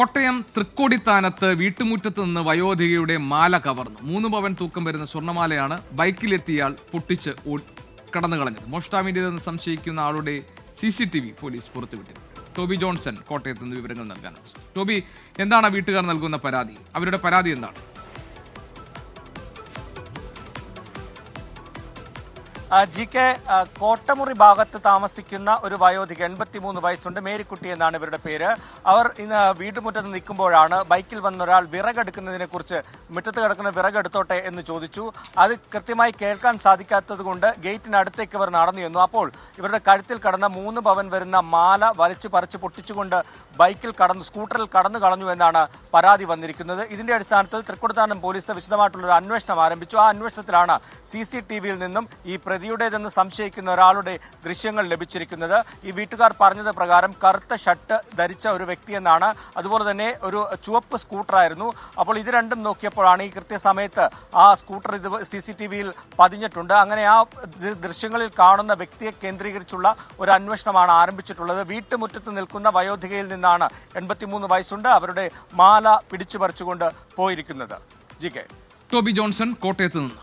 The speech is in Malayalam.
കോട്ടയം തൃക്കോടിത്താനത്ത് വീട്ടുമുറ്റത്ത് നിന്ന് വയോധികയുടെ മാല കവർന്നു. 3 പവൻ തൂക്കം വരുന്ന സ്വർണ്ണമാലയാണ് ബൈക്കിലെത്തിയാൽ പൊട്ടിച്ച് കടന്നു കളഞ്ഞത്. മോഷ്ടാവിൻ്റെതെന്ന് സംശയിക്കുന്ന ആളുടെ CCTV പോലീസ് പുറത്തുവിട്ടിരുന്നു. ടോബി ജോൺസൺ കോട്ടയത്ത് നിന്ന് വിവരങ്ങൾ നൽകാൻ. ടോബി, എന്താണ് വീട്ടുകാർ നൽകുന്ന പരാതി? അവരുടെ പരാതി എന്താണ്? GK കോട്ടമുറി ഭാഗത്ത് താമസിക്കുന്ന ഒരു വയോധിക 83 വയസ്സുണ്ട്, മേരിക്കുട്ടി എന്നാണ് ഇവരുടെ പേര്. അവർ ഇന്ന് വീട്ടുമുറ്റത്ത് നിൽക്കുമ്പോഴാണ് ബൈക്കിൽ വന്ന ഒരാൾ വിറകെടുക്കുന്നതിനെ കുറിച്ച് മുറ്റത്ത് കിടക്കുന്ന വിറകെടുത്തോട്ടെ എന്ന് ചോദിച്ചു. അത് കൃത്യമായി കേൾക്കാൻ സാധിക്കാത്തത് കൊണ്ട് ഗേറ്റിനടുത്തേക്ക് ഇവർ നടന്നു ചെന്നു. അപ്പോൾ ഇവരുടെ കഴുത്തിൽ കടന്ന 3 പവൻ വരുന്ന മാല വലിച്ചു പറിച്ച് പൊട്ടിച്ചുകൊണ്ട് സ്കൂട്ടറിൽ കടന്നു കളഞ്ഞു എന്നാണ് പരാതി വന്നിരിക്കുന്നത്. ഇതിന്റെ അടിസ്ഥാനത്തിൽ തൃക്കോടിത്താനം പോലീസ് വിശദമായിട്ടുള്ളൊരു അന്വേഷണം ആരംഭിച്ചു. ആ അന്വേഷണത്തിലാണ് CCTVയിൽ നിന്നും ഈ പ്രതിയുടേതെന്ന് സംശയിക്കുന്ന ഒരാളുടെ ദൃശ്യങ്ങൾ ലഭിച്ചിരിക്കുന്നത്. ഈ വീട്ടുകാർ പറഞ്ഞത് പ്രകാരം കറുത്ത ഷർട്ട് ധരിച്ച ഒരു വ്യക്തിയെന്നാണ്. അതുപോലെ തന്നെ ഒരു ചുവപ്പ് സ്കൂട്ടറായിരുന്നു. അപ്പോൾ ഇത് രണ്ടും നോക്കിയപ്പോഴാണ് ഈ കൃത്യസമയത്ത് ആ സ്കൂട്ടർ ഇത് CCTVയിൽ പതിഞ്ഞിട്ടുണ്ട്. അങ്ങനെ ആ ദൃശ്യങ്ങളിൽ കാണുന്ന വ്യക്തിയെ കേന്ദ്രീകരിച്ചുള്ള ഒരു അന്വേഷണമാണ് ആരംഭിച്ചിട്ടുള്ളത്. വീട്ടുമുറ്റത്ത് നിൽക്കുന്ന വയോധികയിൽ നിന്നാണ് 83 വയസ്സുണ്ട് അവരുടെ മാല പിടിച്ചു പറിച്ചുകൊണ്ട് പോയിരിക്കുന്നത്. GK. ടോബി ജോൺസൺ കോട്ടയത്ത് നിന്ന്.